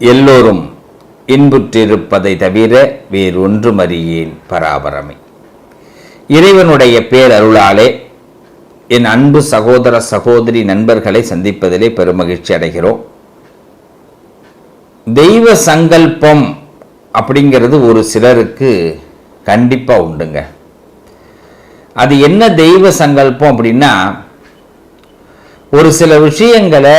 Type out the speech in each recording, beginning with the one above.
எல்லோரும் இன்புற்றிருப்பதை தவிர வேறொன்றும் அறியேன் பராபரமே. இறைவனுடைய பேரருளாலே என் அன்பு சகோதர சகோதரி நண்பர்களை சந்திப்பதிலே பெருமகிழ்ச்சி அடைகிறோம். தெய்வ சங்கல்பம் அப்படிங்கிறது ஒரு சிலருக்கு கண்டிப்பாக உண்டுங்க. அது என்ன தெய்வ சங்கல்பம் அப்படின்னா, ஒரு சில விஷயங்களை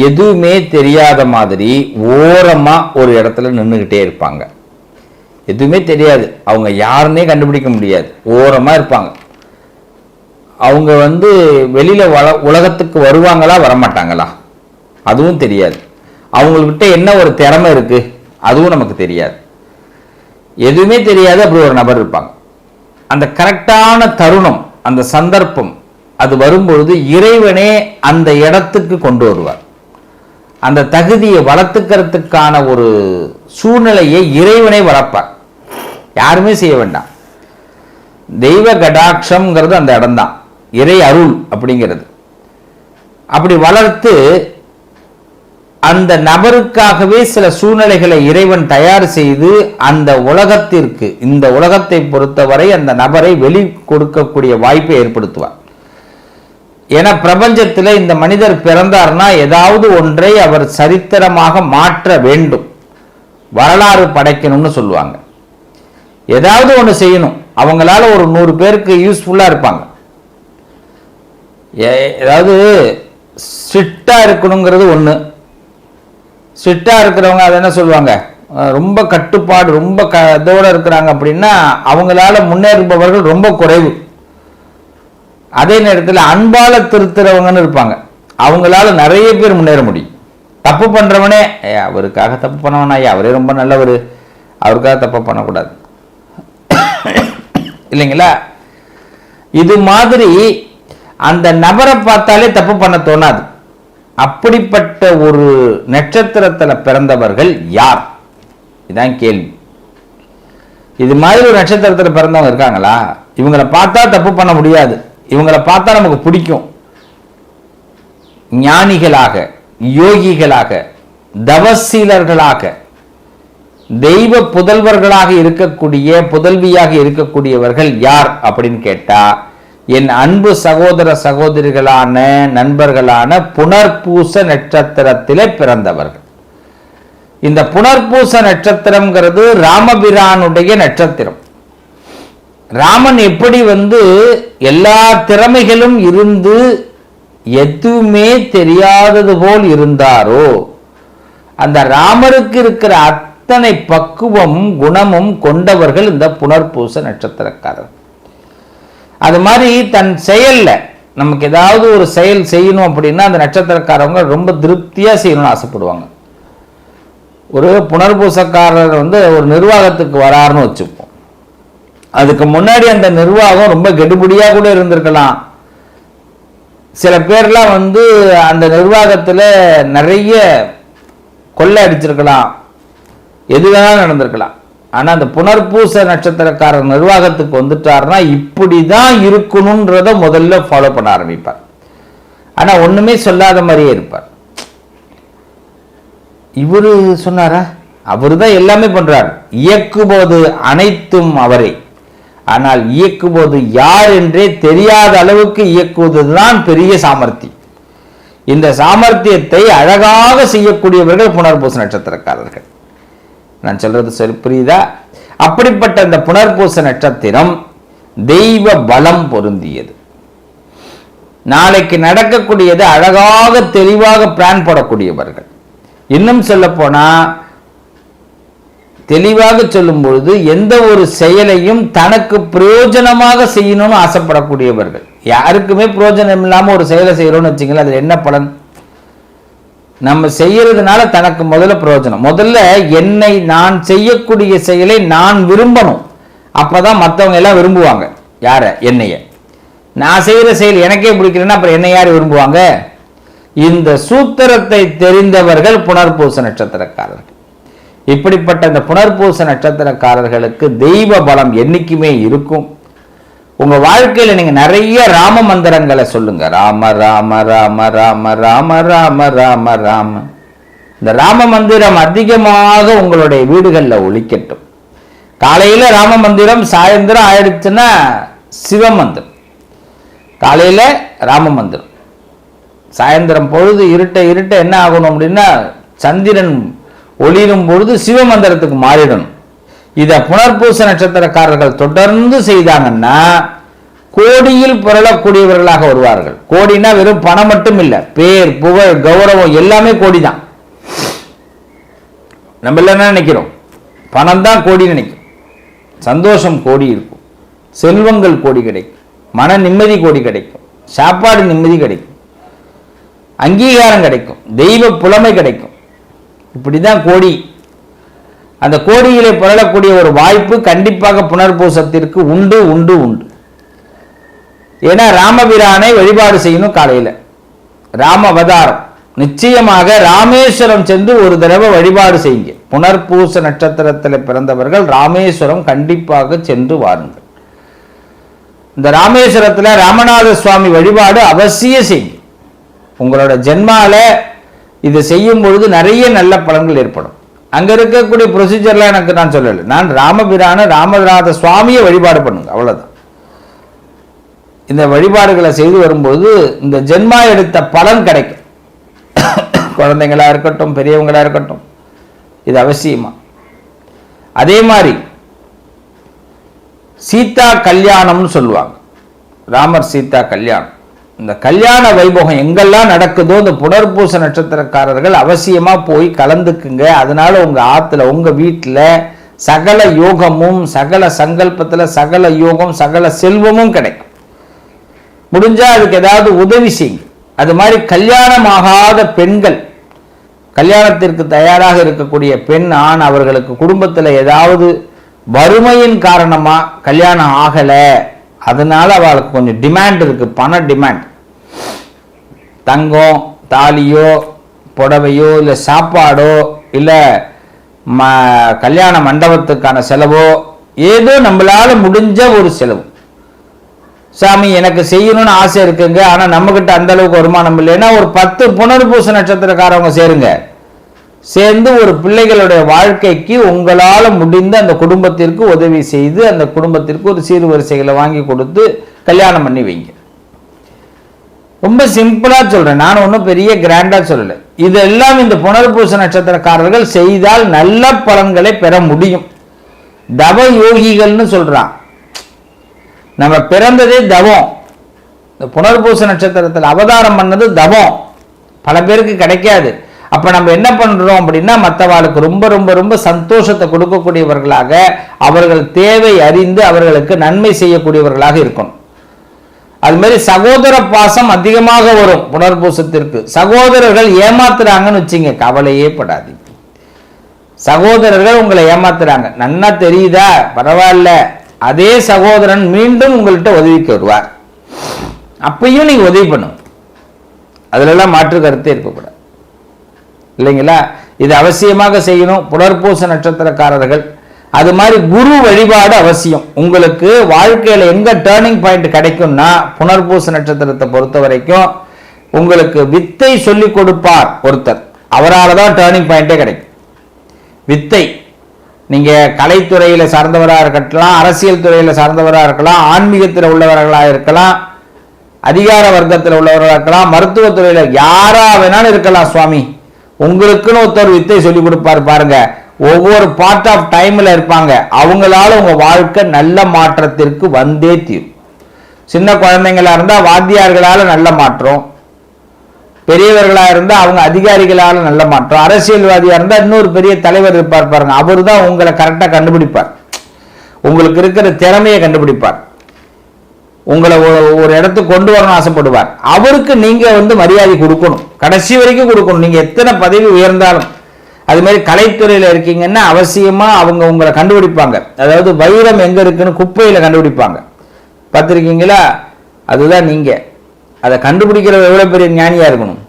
எதுவுமே தெரியாத மாதிரி ஓரமாக ஒரு இடத்துல நின்றுக்கிட்டே இருப்பாங்க. எதுவுமே தெரியாது, அவங்க யாருன்னே கண்டுபிடிக்க முடியாது, ஓரமாக இருப்பாங்க. அவங்க வெளியில் உலகத்துக்கு வருவாங்களா வரமாட்டாங்களா அதுவும் தெரியாது. அவங்கக்கிட்ட என்ன ஒரு திறமை இருக்குது அதுவும் நமக்கு தெரியாது. எதுவுமே தெரியாது, அப்படி ஒரு நபர் இருப்பாங்க. அந்த கரெக்டான தருணம், அந்த சந்தர்ப்பம் அது வரும்பொழுது இறைவனே அந்த இடத்துக்கு கொண்டு வருவார். அந்த தகுதியை வளர்த்துக்கிறதுக்கான ஒரு சூழ்நிலையை இறைவனே வளர்ப்பார். யாருமே செய்ய வேண்டாம். தெய்வ கடாட்சம்ங்கிறது அந்த இடம்தான், இறை அருள் அப்படிங்கிறது. அப்படி வளர்த்து அந்த நபருக்காகவே சில சூழ்நிலைகளை இறைவன் தயார் செய்து அந்த உலகத்திற்கு, இந்த உலகத்தை பொறுத்தவரை அந்த நபரை வெளி கொடுக்கக்கூடிய வாய்ப்பை ஏற்படுத்துவார். என பிரபஞ்சத்தில் இந்த மனிதர் பிறந்தார்னா ஏதாவது ஒன்றை அவர் சரித்திரமாக மாற்ற வேண்டும், வரலாறு படைக்கணும்னு சொல்லுவாங்க. ஏதாவது ஒன்று செய்யணும். அவங்களால ஒரு 100 பேருக்கு யூஸ்ஃபுல்லாக இருப்பாங்க. ஏதாவது ஸ்ட்ரிக்டாக இருக்கணுங்கிறது ஒன்று. ஸ்ட்ரிக்டாக இருக்கிறவங்க அதை என்ன சொல்லுவாங்க, ரொம்ப கட்டுப்பாடு, ரொம்ப இதோடு இருக்கிறாங்க அப்படின்னா அவங்களால முன்னேறுபவர்கள் ரொம்ப குறைவு. அதே நேரத்தில் அன்பால திருத்துறவங்கன்னு இருப்பாங்க, அவங்களால நிறைய பேர் முன்னேற முடியும். தப்பு பண்ணுறவனே அவருக்காக தப்பு பண்ணவனா, அவரே ரொம்ப நல்லவர், அவருக்காக தப்பு பண்ணக்கூடாது இல்லைங்களா? இது மாதிரி அந்த நபரை பார்த்தாலே தப்பு பண்ண தோணாது. அப்படிப்பட்ட ஒரு நட்சத்திரத்தில் பிறந்தவர்கள் யார்? இதுதான் கேள்வி. இது மாதிரி ஒரு நட்சத்திரத்தில் பிறந்தவங்க இருக்காங்களா? இவங்களை பார்த்தா தப்பு பண்ண முடியாது, இவங்களை பார்த்தா நமக்கு பிடிக்கும். ஞானிகளாக, யோகிகளாக, தவசீலர்களாக, தெய்வ புதல்வர்களாக இருக்கக்கூடிய, புதல்வியாக இருக்கக்கூடியவர்கள் யார் அப்படின்னு கேட்டா, என் அன்பு சகோதர சகோதரிகளான நண்பர்களான புனர்பூச நட்சத்திரத்திலே பிறந்தவர்கள். இந்த புனர்பூச நட்சத்திரம்ங்கிறது ராமபிரானுடைய நட்சத்திரம். ராமன் எப்படி எல்லா திறமைகளும் இருந்து எதுவுமே தெரியாதது போல் இருந்தாரோ, அந்த ராமருக்கு இருக்கிற அத்தனை பக்குவம் குணமும் கொண்டவர்கள் இந்த புனர்பூச நட்சத்திரக்காரர். அது மாதிரி தன் செயல்ல நமக்கு ஏதாவது ஒரு செயல் செய்யணும் அப்படின்னா அந்த நட்சத்திரக்காரவங்க ரொம்ப திருப்தியா செய்யணும்னு ஆசைப்படுவாங்க. ஒரு புனர்பூசக்காரர் ஒரு நிர்வாகத்துக்கு வராருன்னு வச்சுப்போம். அதுக்கு முன்னாடி அந்த நிர்வாகம் ரொம்ப கெடுபடியா கூட இருந்திருக்கலாம். சில பேர்லாம் அந்த நிர்வாகத்துல நிறைய கொள்ளை அடிச்சிருக்கலாம், எது வேணாலும் நடந்திருக்கலாம். ஆனா அந்த புனர்பூச நட்சத்திரக்காரர் நிர்வாகத்துக்கு வந்துட்டாருன்னா இப்படிதான் இருக்கணும்ன்றத முதல்ல ஃபாலோ பண்ண ஆரம்பிப்பார். ஆனா ஒண்ணுமே சொல்லாத மாதிரியே இருப்பார். இவரு சொன்னாரா, அவரு தான் எல்லாமே பண்றாரு, இயக்கும்போது அனைத்தும் அவரே. ஆனால் இயக்கும்போது யார் என்றே தெரியாத அளவுக்கு இயக்குவதுதான் பெரிய சாமர்த்தியம். இந்த சாமர்த்தியத்தை அழகாக செய்யக்கூடியவர்கள் புனர்பூச நட்சத்திரக்காரர்கள். நான் சொல்றது சரி புரியுதா? அப்படிப்பட்ட இந்த புனர்பூச நட்சத்திரம் தெய்வ பலம் பொருந்தியது. நாளைக்கு நடக்கக்கூடியது அழகாக தெளிவாக பிளான் போடக்கூடியவர்கள். இன்னும் சொல்ல போனா, தெளிவாக சொல்லும் பொழுது எந்த ஒரு செயலையும் தனக்கு பிரயோஜனமாக செய்யணும்னு ஆசைப்படக்கூடியவர்கள். யாருக்குமே பிரயோஜனம் இல்லாம ஒரு செயலை செய்யறோம்னு வச்சுங்களேன், அது என்ன பலன்? நம்ம செய்யறதுனால தனக்கு முதல்ல பிரயோஜனம். முதல்ல என்னை, நான் செய்யக்கூடிய செயலை நான் விரும்பணும், அப்பதான் மற்றவங்க எல்லாம் விரும்புவாங்க. யார? என்னைய. நான் செய்யற செயல் எனக்கே பிடிக்கலன்னா அப்புறம் என்னை யார் விரும்புவாங்க? இந்த சூத்திரத்தை தெரிந்தவர்கள் புனர்பூச நட்சத்திரக்காரர்கள். இப்படிப்பட்ட இந்த புனர்பூச நட்சத்திரக்காரர்களுக்கு தெய்வ பலம் என்னைக்குமே இருக்கும். உங்க வாழ்க்கையில நீங்க நிறைய ராம மந்திரங்களை சொல்லுங்க. ராம ராம ராம ராம ராம ராம ராம ராம இந்த ராம மந்திரம் அதிகமாக உங்களுடைய வீடுகளில் ஒலிக்கட்டும். காலையில் ராம மந்திரம், சாயந்தரம் ஆயிடுச்சுன்னா சிவமந்திரம். காலையில் ராம மந்திரம், சாயந்தரம் பொழுது இருட்ட இருட்ட என்ன ஆகணும் அப்படின்னா சந்திரன் ஒளிரும் பொழுது சிவமந்திரத்துக்கு மாறிடணும். இதை புனர்பூச நட்சத்திரக்காரர்கள் தொடர்ந்து செய்தாங்கன்னா கோடியில் புரளக்கூடியவர்களாக வருவார்கள். கோடினா வெறும் பணம் மட்டும் இல்லை, பேர், புகழ், கௌரவம் எல்லாமே கோடி தான். நம்ம எல்லாம் என்ன நினைக்கிறோம்? பணம் தான் கோடி நினைக்கும். சந்தோஷம் கோடி இருக்கும், செல்வங்கள் கோடி கிடைக்கும், மன நிம்மதி கோடி கிடைக்கும், சாப்பாடு நிம்மதி கிடைக்கும், அங்கீகாரம் கிடைக்கும், தெய்வ புலமை கிடைக்கும். இப்படிதான் கோடி. அந்த கோடியிலே புரளக்கூடிய ஒரு வாய்ப்பு கண்டிப்பாக புனர்பூசத்திற்கு உண்டு உண்டு உண்டு. ஏன்னா ராமபிரானை வழிபாடு செய்யணும். காலையில் ராம அவதாரம், நிச்சயமாக ராமேஸ்வரம் சென்று ஒரு தடவை வழிபாடு செய்யுங்க. புனர்பூச நட்சத்திரத்தில் பிறந்தவர்கள் ராமேஸ்வரம் கண்டிப்பாக சென்று வாருங்கள். இந்த ராமேஸ்வரத்தில் ராமநாத சுவாமி வழிபாடு அவசியம் செய்யுங்க. உங்களோட ஜென்மால இது செய்யும் பொழுது நிறைய நல்ல பலன்கள் ஏற்படும். அங்க இருக்கக்கூடிய ப்ரொசீஜர்லாம் எனக்கு நான் சொல்லலை. நான் ராமபிரான ராமநாத சுவாமியை வழிபாடு பண்ணுங்க, அவ்வளவுதான். இந்த வழிபாடுகளை செய்து வரும்போது இந்த ஜென்மா எடுத்த பலன் கிடைக்கும். குழந்தைங்களா இருக்கட்டும், பெரியவங்களா இருக்கட்டும், இது அவசியமா. அதே மாதிரி சீதா கல்யாணம்னு சொல்லுவாங்க, ராமர் சீதா கல்யாணம். இந்த கல்யாண வைபோகம் எங்கெல்லாம் நடக்குதோ இந்த புனர்பூச நட்சத்திரக்காரர்கள் அவசியமா போய் கலந்துக்குங்க. அதனால உங்க ஆத்துல, உங்க வீட்டில் சகல யோகமும், சகல சங்கல்பத்துல சகல யோகம், சகல செல்வமும் கிடைக்கும். முடிஞ்சா அதுக்கு ஏதாவது உதவி செய்யுங்க. அது மாதிரி கல்யாணமாகாத பெண்கள், கல்யாணத்திற்கு தயாராக இருக்கக்கூடிய பெண், ஆண், அவர்களுக்கு குடும்பத்தில் ஏதாவது வறுமையின் காரணமா கல்யாணம் ஆகல, அதனால அவளுக்கு கொஞ்சம் டிமாண்ட் இருக்கு, பண டிமாண்ட். தங்கம், தாலியோ, புடவையோ, இல்லை சாப்பாடோ, இல்லை கல்யாண மண்டபத்துக்கான செலவோ, ஏதோ நம்மளால முடிஞ்ச ஒரு செலவு. சாமி எனக்கு செய்யணும்னு ஆசை இருக்குங்க, ஆனால் நம்மகிட்ட அந்த அளவுக்கு வருமானம் இல்லைன்னா ஒரு 10 புனர்பூச நட்சத்திரக்காரவங்க சேருங்க. சேர்ந்து ஒரு பிள்ளைகளுடைய வாழ்க்கைக்கு உங்களால் முடிந்த அந்த குடும்பத்திற்கு உதவி செய்து அந்த குடும்பத்திற்கு ஒரு சீர்வரிசைகளை வாங்கி கொடுத்து கல்யாணம் பண்ணி வைங்க. ரொம்ப சிம்பிளா சொல்றேன், நான் ஒன்றும் பெரிய கிராண்டா சொல்லலை. இதெல்லாம் இந்த புனர்பூச நட்சத்திரக்காரர்கள் செய்தால் நல்ல பலன்களை பெற முடியும். தவ யோகிகள்னு சொல்றான். நம்ம பிறந்ததே தவம். இந்த புனர்பூச நட்சத்திரத்தில் அவதாரம் பண்ணது தவம், பல பேருக்கு கிடைக்காது. அப்ப நம்ம என்ன பண்றோம் அப்படின்னா மற்றவாளுக்கு ரொம்ப ரொம்ப ரொம்ப சந்தோஷத்தை கொடுக்கக்கூடியவர்களாக, அவர்கள் தேவை அறிந்து அவர்களுக்கு நன்மை செய்யக்கூடியவர்களாக இருக்கணும். அது மாதிரி சகோதர பாசம் அதிகமாக வரும் புனர்பூசத்திற்கு. சகோதரர்கள் ஏமாத்துறாங்கன்னு வச்சுங்க, கவலையே படாதீங்க. சகோதரர்கள் உங்களை ஏமாத்துறாங்க, நன்னா தெரியுதா, பரவாயில்ல, அதே சகோதரன் மீண்டும் உங்கள்கிட்ட உதவிக்கு வருவார். அப்பையும் நீங்க உதவி பண்ணுங்க, அதுல எல்லாம் மாற்று கருத்தே இருக்கக்கூடாது, இல்லைங்களா? இது அவசியமாக செய்யணும் புனர்பூச நட்சத்திரக்காரர்கள். அது மாதிரி குரு வழிபாடு அவசியம். உங்களுக்கு வாழ்க்கையில எங்க டேர்னிங் பாயிண்ட் கிடைக்கும்னா புனர்பூச நட்சத்திரத்தை பொறுத்த வரைக்கும் உங்களுக்கு வித்தை சொல்லி கொடுப்பார் ஒருத்தர், அவரால் தான் டேர்னிங் பாயிண்டே கிடைக்கும். வித்தை, நீங்க கலைத்துறையில சார்ந்தவராக இருக்கலாம், அரசியல் துறையில சார்ந்தவராக இருக்கலாம், ஆன்மீகத்தில் உள்ளவர்களாக இருக்கலாம், அதிகார வர்க்கத்தில் உள்ளவர்களாக இருக்கலாம், மருத்துவத்துறையில யாரா வேணாலும் இருக்கலாம். சுவாமி உங்களுக்குன்னு ஒருத்தர் வித்தை சொல்லி கொடுப்பாரு பாருங்க. ஒவ்வொரு பார்ட் ஆஃப் டைம்ல இருப்பாங்க, அவங்களால உங்க வாழ்க்கை நல்ல மாற்றத்திற்கு வந்தே தீரும். சின்ன குழந்தைங்களா இருந்தா வாத்தியார்களால நல்ல மாற்றம், பெரியவர்களா இருந்தா அவங்க அதிகாரிகளால நல்ல மாற்றம், அரசியல்வாதியா இருந்தா இன்னொரு பெரிய தலைவர் இருப்பார் பாருங்க, அவரு தான் உங்களை கரெக்டா கண்டுபிடிப்பார், உங்களுக்கு இருக்கிற திறமையை கண்டுபிடிப்பார், உங்களை ஒரு இடத்துக்கு கொண்டு வரணும் ஆசைப்படுவார். அவருக்கு நீங்க மரியாதை கொடுக்கணும், கடைசி வரைக்கும் கொடுக்கணும். நீங்க எத்தனை பதவி உயர்ந்தாலும். அது மாதிரி கலைத்துறையில இருக்கீங்கன்னா அவசியமா அவங்க உங்களை கண்டுபிடிப்பாங்க. அதாவது வைரம் எங்க இருக்குன்னு குப்பையில கண்டுபிடிப்பாங்க, பார்த்திருக்கீங்களா? அதுதான் நீங்க. அதை கண்டுபிடிக்கிற எவ்வளவு பெரிய ஞானியா இருக்கணும்.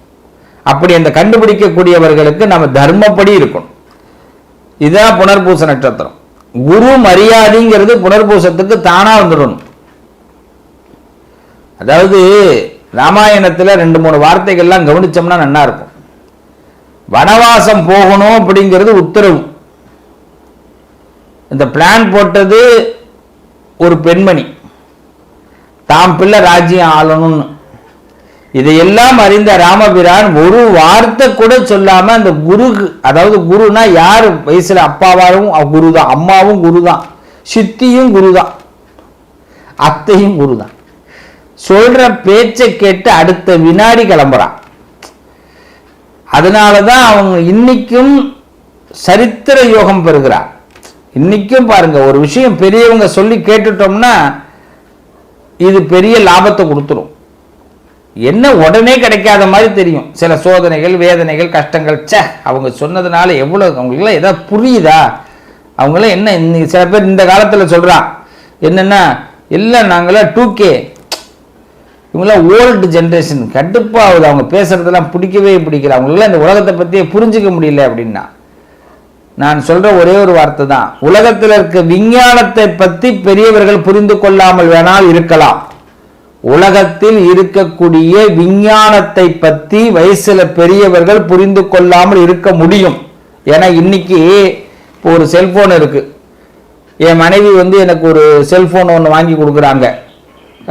அப்படி அந்த கண்டுபிடிக்கக்கூடியவர்களுக்கு நம்ம தர்மப்படி இருக்கணும். இதுதான் புனர்பூச நட்சத்திரம். குரு மரியாதைங்கிறது புனர்பூசத்துக்கு தானா வந்துடணும். அதாவது ராமாயணத்துல 2-3 வார்த்தைகள்லாம் கவனிச்சோம்னா நல்லா இருக்கும். வனவாசம் போகணும் அப்படிங்கிறது உத்தரவு. இந்த பிளான் போட்டது ஒரு பெண்மணி, தாம் பிள்ளை ராஜ்யம் ஆளணும்னு. இதையெல்லாம் அறிந்த ராமபிரான் ஒரு வார்த்தை கூட சொல்லாம அந்த குரு, அதாவது குருனா யார் வயசுல அப்பாவாவும் குரு தான், அம்மாவும் குரு தான், சித்தியும் குரு தான், அத்தையும் குரு தான், சொல்ற பேச்சை கேட்டு அடுத்த வினாடி கிளம்புறான். அதனாலதான் அவங்க இன்னைக்கும் சரித்திர யோகம் பெறுகிறார். இன்னைக்கும் பாருங்க, ஒரு விஷயம் பெரியவங்க சொல்லி கேட்டுட்டோம்னா இது பெரிய லாபத்தை கொடுத்துரும். என்ன உடனே கிடைக்காத மாதிரி தெரியும். சில சோதனைகள், வேதனைகள், கஷ்டங்கள், அவங்க சொன்னதுனால எவ்வளவு அவங்களுக்குலாம் ஏதாவது புரியுதா? அவங்களாம் என்ன சில பேர் இந்த காலத்தில் சொல்றான் என்னன்னா, இல்லை நாங்களாம் 2K, இவங்களாம் ஓல்டு ஜென்ரேஷன், கடுப்பாகுது, அவங்க பேசுறதெல்லாம் பிடிக்கவே பிடிக்கல, அவங்களாம் இந்த உலகத்தை பற்றியே புரிஞ்சிக்க முடியல அப்படின்னா. நான் சொல்ற ஒரே ஒரு வார்த்தை தான், உலகத்தில் இருக்க விஞ்ஞானத்தை பற்றி பெரியவர்கள் புரிந்து கொள்ளாமல் வேணால் இருக்கலாம், உலகத்தில் இருக்கக்கூடிய விஞ்ஞானத்தை பற்றி வயசுல பெரியவர்கள் புரிந்து கொள்ளாமல் இருக்க முடியும். ஏன்னா இன்னைக்கு இப்போ ஒரு செல்போன் இருக்கு. என் மனைவி எனக்கு ஒரு செல்போன் ஒன்று வாங்கி கொடுக்குறாங்க.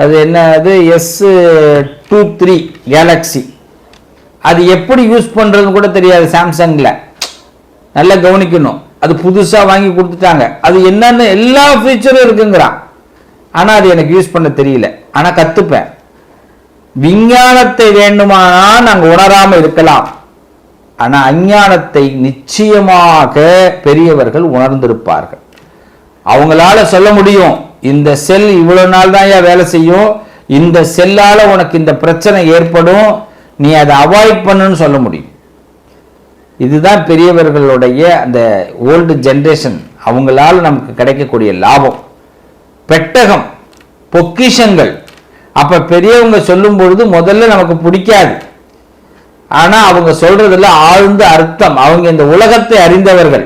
அது என்ன, அது S23 கேலக்ஸி. அது எப்படி யூஸ் பண்றதுன்னு கூட தெரியாது சாம்சங்ல. நல்லா கவனிக்கணும். அது புதுசா வாங்கி கொடுத்துட்டாங்க. அது என்னன்னு எல்லா ஃபீச்சரும் இருக்குங்கிறான். ஆனா அது எனக்கு யூஸ் பண்ண தெரியல. ஆனா கத்துப்பேன். விஞ்ஞானத்தை வேண்டுமானா நாங்க உணராம இருக்கலாம், ஆனா அஞ்ஞானத்தை நிச்சயமாக பெரியவர்கள் உணர்ந்திருப்பார்கள். அவங்களால சொல்ல முடியும், இந்த செல் இவ்வளவு நாள் தான் வேலை செய்யும், இந்த செல்லால உனக்கு இந்த பிரச்சனை ஏற்படும், நீ அதை அவாய்ட் பண்ணுன்னு சொல்ல முடியும். இதுதான் பெரியவர்களுடைய அந்த ஓல்டு ஜென்ரேஷன், அவங்களால நமக்கு கிடைக்கக்கூடிய லாபம். பெட்டகம், பொக்கிஷங்கள். அப்ப பெரியவங்க சொல்லும் பொழுது முதல்ல நமக்கு பிடிக்காது, ஆனா அவங்க சொல்றதுல ஆழ்ந்த அர்த்தம். அவங்க இந்த உலகத்தை அறிந்தவர்கள்,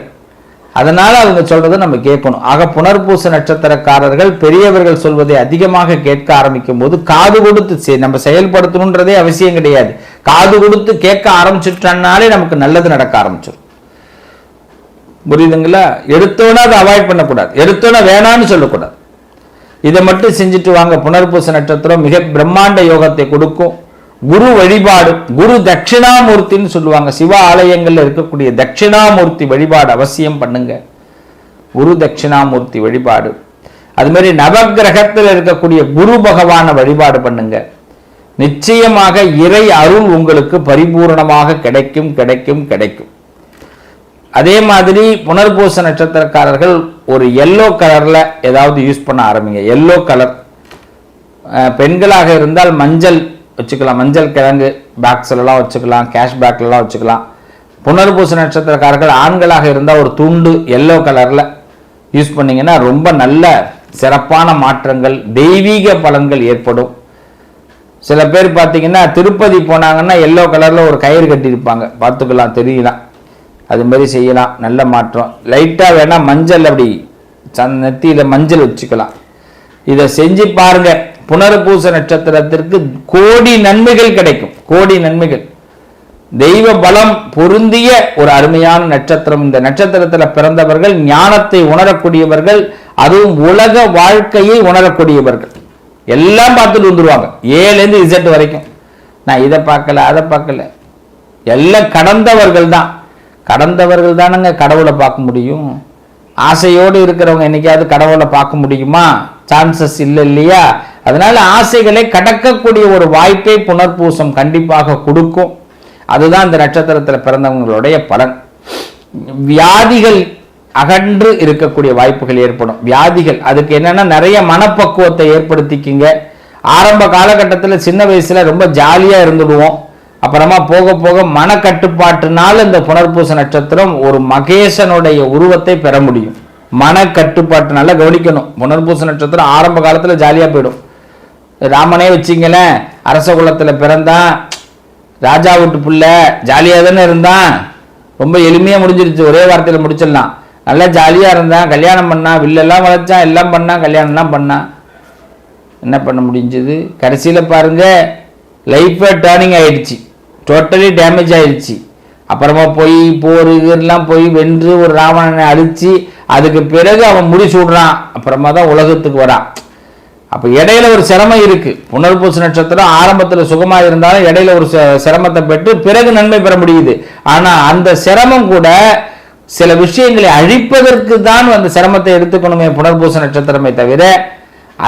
அதனால அவங்க சொல்றதை நம்ம கேட்கணும். ஆக புனர்பூச நட்சத்திரக்காரர்கள் பெரியவர்கள் சொல்வதை அதிகமாக கேட்க ஆரம்பிக்கும் போது காது கொடுத்து நம்ம செயல்படுத்தணுன்றதே அவசியம் கிடையாது. காது கொடுத்து கேட்க ஆரம்பிச்சுட்டாலே நமக்கு நல்லது நடக்க ஆரம்பிச்சிடும். புரியுதுங்களா? எடுத்தோன்னா அதை அவாய்ட் பண்ணக்கூடாது, எடுத்தோன்னா வேணான்னு சொல்லக்கூடாது. இதை மட்டும் செஞ்சுட்டு வாங்க. புனர்பூச நட்சத்திரம் மிக பிரம்மாண்ட யோகத்தை கொடுக்கும். குரு வழிபாடு, குரு தட்சிணாமூர்த்தின்னு சொல்லுவாங்க. சிவ ஆலயங்கள்ல இருக்கக்கூடிய தட்சிணாமூர்த்தி வழிபாடு அவசியம் பண்ணுங்க. குரு தட்சிணாமூர்த்தி வழிபாடு. அது மாதிரி நவகிரகத்தில் இருக்கக்கூடிய குரு பகவான வழிபாடு பண்ணுங்க. நிச்சயமாக இறை அருள் உங்களுக்கு பரிபூர்ணமாக கிடைக்கும் கிடைக்கும் கிடைக்கும். அதே மாதிரி புனர்பூச நட்சத்திரக்காரர்கள் ஒரு எல்லோ கலர்ல ஏதாவது யூஸ் பண்ண ஆரம்பிங்க. Yellow colour. பெண்களாக இருந்தால் மஞ்சள் வச்சுக்கலாம், மஞ்சள் கிழங்கு பேக்ஸ்லாம் வச்சுக்கலாம், கேஷ் பேக்லாம் வச்சுக்கலாம். புனர்பூச நட்சத்திரக்காரர்கள் ஆண்களாக இருந்தால் ஒரு துண்டு எல்லோ கலர்ல யூஸ் பண்ணீங்கன்னா ரொம்ப நல்ல சிறப்பான மாற்றங்கள், தெய்வீக பலன்கள் ஏற்படும். சில பேர் பார்த்தீங்கன்னா திருப்பதி போனாங்கன்னா எல்லோ கலர்ல ஒரு கயிறு கட்டியிருப்பாங்க, பார்த்துக்கலாம், தெரியலாம். அது மாதிரி செய்யலாம், நல்ல மாற்றம். லைட்டாக வேணா மஞ்சள் அப்படி நெத்தியில மஞ்சள் வச்சுக்கலாம். இதை செஞ்சு பாருங்க. புனர்பூச நட்சத்திரத்திற்கு கோடி நன்மைகள் கிடைக்கும், கோடி நன்மைகள். தெய்வ பலம் பொருந்திய ஒரு அருமையான நட்சத்திரம். இந்த நட்சத்திரத்தில் பிறந்தவர்கள் ஞானத்தை உணரக்கூடியவர்கள், அதுவும் உலக வாழ்க்கையை உணரக்கூடியவர்கள். எல்லாம் பார்த்துட்டு வந்துருவாங்க, ஏலேருந்து Z வரைக்கும். நான் இதை பார்க்கல, அதை பார்க்கல, எல்லாம் கடந்தவர்கள் தான். கடந்தவர்கள் தானங்க கடவுளை பார்க்க முடியும். ஆசையோடு இருக்கிறவங்க என்னைக்காவது கடவுளை பார்க்க முடியுமா? சான்சஸ் இல்லை இல்லையா? அதனால ஆசைகளை கடக்கக்கூடிய ஒரு வாய்ப்பை புனர்பூசம் கண்டிப்பாக கொடுக்கும். அதுதான் இந்த நட்சத்திரத்தில் பிறந்தவங்களுடைய பலன். வியாதிகள் அகன்று இருக்கக்கூடிய வாய்ப்புகள் ஏற்படும். வியாதிகள் அதுக்கு என்னன்னா நிறைய மனப்பக்குவத்தை ஏற்படுத்திக்கிங்க. ஆரம்ப காலகட்டத்தில் சின்ன வயசுல ரொம்ப ஜாலியா இருந்துடுவோம். அப்புறமா போக போக மனக்கட்டுப்பாட்டுனால இந்த புனர்பூச நட்சத்திரம் ஒரு மகேசனுடைய உருவத்தை பெற முடியும். மனக்கட்டுப்பாட்டுனால கவனிக்கணும். புனர்பூச நட்சத்திரம் ஆரம்ப காலத்துல ஜாலியா போயிடும். ராமனே வச்சிங்களேன், அரச குலத்துல பிறந்தான், ராஜா வீட்டு பிள்ளை, ஜாலியா தானே இருந்தான். ரொம்ப எளிமையா முடிஞ்சிருச்சு, ஒரே வார்த்தையில முடிச்சிடலாம். நல்லா ஜாலியா இருந்தான், கல்யாணம் பண்ணான், வில்லெல்லாம் வளைச்சான், எல்லாம் பண்ணான், கல்யாணம்லாம் பண்ணான். என்ன பண்ண முடிஞ்சது? கடைசியில பாருங்க லைஃபே டேர்னிங் ஆயிடுச்சு, டோட்டலி டேமேஜ் ஆயிடுச்சு. அப்புறமா போய் போர் இதெல்லாம் போய் வென்று ஒரு ராவணனை அழிச்சு அதுக்கு பிறகு அவன் முடிசூடுறான், அப்புறமா தான் உலகத்துக்கு வரான். அப்போ இடையில ஒரு சிரமம் இருக்கு. புனர்பூச நட்சத்திரம் ஆரம்பத்தில் சுகமா இருந்தாலும் இடையில ஒரு சிரமத்தை பெற்று பிறகு நன்மை பெற முடியுது. ஆனா அந்த சிரமம் கூட சில விஷயங்களை அழிப்பதற்கு தான் அந்த சிரமத்தை எடுத்துக்கணுமே புனர்பூச நட்சத்திரமே தவிர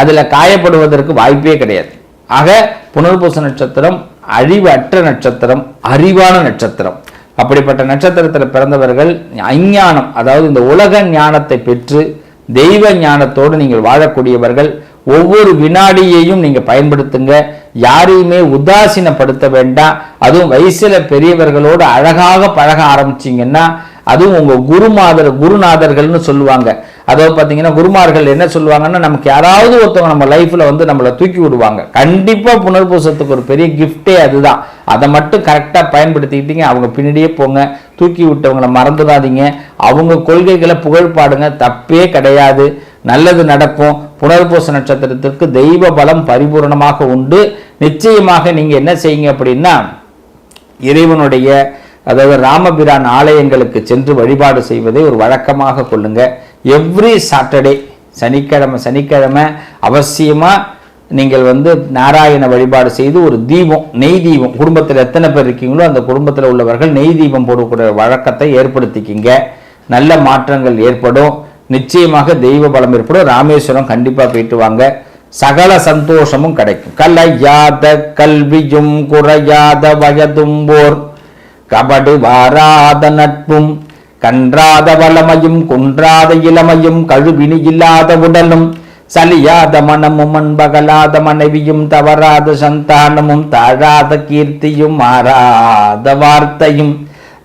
அதுல காயப்படுவதற்கு வாய்ப்பே கிடையாது. ஆக புனர்பூச நட்சத்திரம் அழிவற்ற நட்சத்திரம், அறிவான நட்சத்திரம். அப்படிப்பட்ட நட்சத்திரத்தில் பிறந்தவர்கள் அஞ்ஞானம், அதாவது இந்த உலக ஞானத்தை பெற்று தெய்வ ஞானத்தோடு நீங்கள் வாழக்கூடியவர்கள். ஒவ்வொரு வினாடியையும் நீங்க பயன்படுத்துங்க. யாரையுமே உதாசீனப்படுத்த வேண்டாம். அதுவும் வயசுல பெரியவர்களோடு அழகாக பழக ஆரம்பிச்சீங்கன்னா, அதுவும் உங்க குருநாதர்கள்னு சொல்லுவாங்க. அதாவது பார்த்தீங்கன்னா குருமார்கள் என்ன சொல்லுவாங்கன்னா, நமக்கு யாராவது ஒருத்தவங்க நம்ம லைஃப்ல வந்து நம்மளை தூக்கி விடுவாங்க. கண்டிப்பா புனர்பூசத்துக்கு ஒரு பெரிய கிஃப்டே அதுதான். அதை மட்டும் கரெக்டா பயன்படுத்திக்கிட்டீங்க, அவங்க பின்னாடியே போங்க. தூக்கி விட்டவங்களை மறந்துடாதீங்க. அவங்க கொள்கைகளை புகழ் பாடுங்க, தப்பே கிடையாது. நல்லது நடக்கும். புனர்பூச நட்சத்திரத்திற்கு தெய்வ பலம் பரிபூர்ணமாக உண்டு. நிச்சயமாக நீங்க என்ன செய்யுங்க அப்படின்னா, இறைவனுடைய அதாவது ராமபிரான் ஆலயங்களுக்கு சென்று வழிபாடு செய்வதை ஒரு வழக்கமாக கொள்ளுங்க. எவ்ரி சாட்டர்டே சனிக்கிழமை அவசியமா நீங்கள் வந்து நாராயண வழிபாடு செய்து ஒரு தீபம், நெய் தீபம், குடும்பத்தில் எத்தனை பேர் இருக்கீங்களோ அந்த குடும்பத்தில் உள்ளவர்கள் நெய் தீபம் போடக்கூடிய வழக்கத்தை ஏற்படுத்திக்கிங்க. நல்ல மாற்றங்கள் ஏற்படும். நிச்சயமாக தெய்வ பலம் ஏற்படும். ராமேஸ்வரம் கண்டிப்பா போயிட்டு வாங்க, சகல சந்தோஷமும் கிடைக்கும். கலையாத கல்வியும் குறையாத வயதும்போர் கபடு வாராத நட்பும் கன்றாத வளமையும் குன்றாத இளமையும் கழுவினி இல்லாத உடலும் சலியாத மனமும் அன்பகலாத மனைவியும் தவறாத சந்தானமும் தாழாத கீர்த்தியும் மாறாத வார்த்தையும்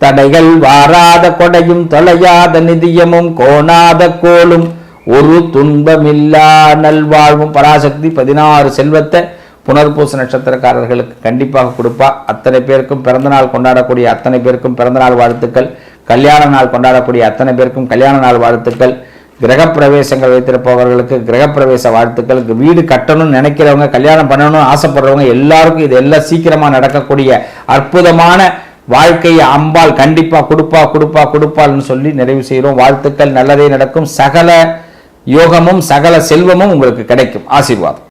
தடைகள் வாராத கொடையும் தொலையாத நிதியமும் கோணாத கோலும் ஒரு துன்பமில்லா நல்வாழ்வும். பராசக்தி 16 செல்வத்தை புனர்பூச நட்சத்திரக்காரர்களுக்கு கண்டிப்பாக கொடுப்பா. அத்தனை பேருக்கும் பிறந்தநாள் கொண்டாடக்கூடிய அத்தனை பேருக்கும் பிறந்தநாள் வாழ்த்துக்கள். கல்யாண நாள் கொண்டாடக்கூடிய அத்தனை பேருக்கும் கல்யாண நாள் வாழ்த்துக்கள். கிரகப்பிரவேசங்கள் வைத்திருப்பவர்களுக்கு கிரகப்பிரவேச வாழ்த்துக்கள். வீடு கட்டணும்னு நினைக்கிறவங்க, கல்யாணம் பண்ணணும்னு ஆசைப்படுறவங்க எல்லாருக்கும் இது எல்லாம் சீக்கிரமா நடக்கக்கூடிய அற்புதமான வாழ்க்கையை அம்பாள் கண்டிப்பா கொடுப்பாள்னு சொல்லி நிறைவு செய்கிறோம். வாழ்த்துக்கள். நல்லதே நடக்கும். சகல யோகமும் சகல செல்வமும் உங்களுக்கு கிடைக்கும். ஆசீர்வாதம்.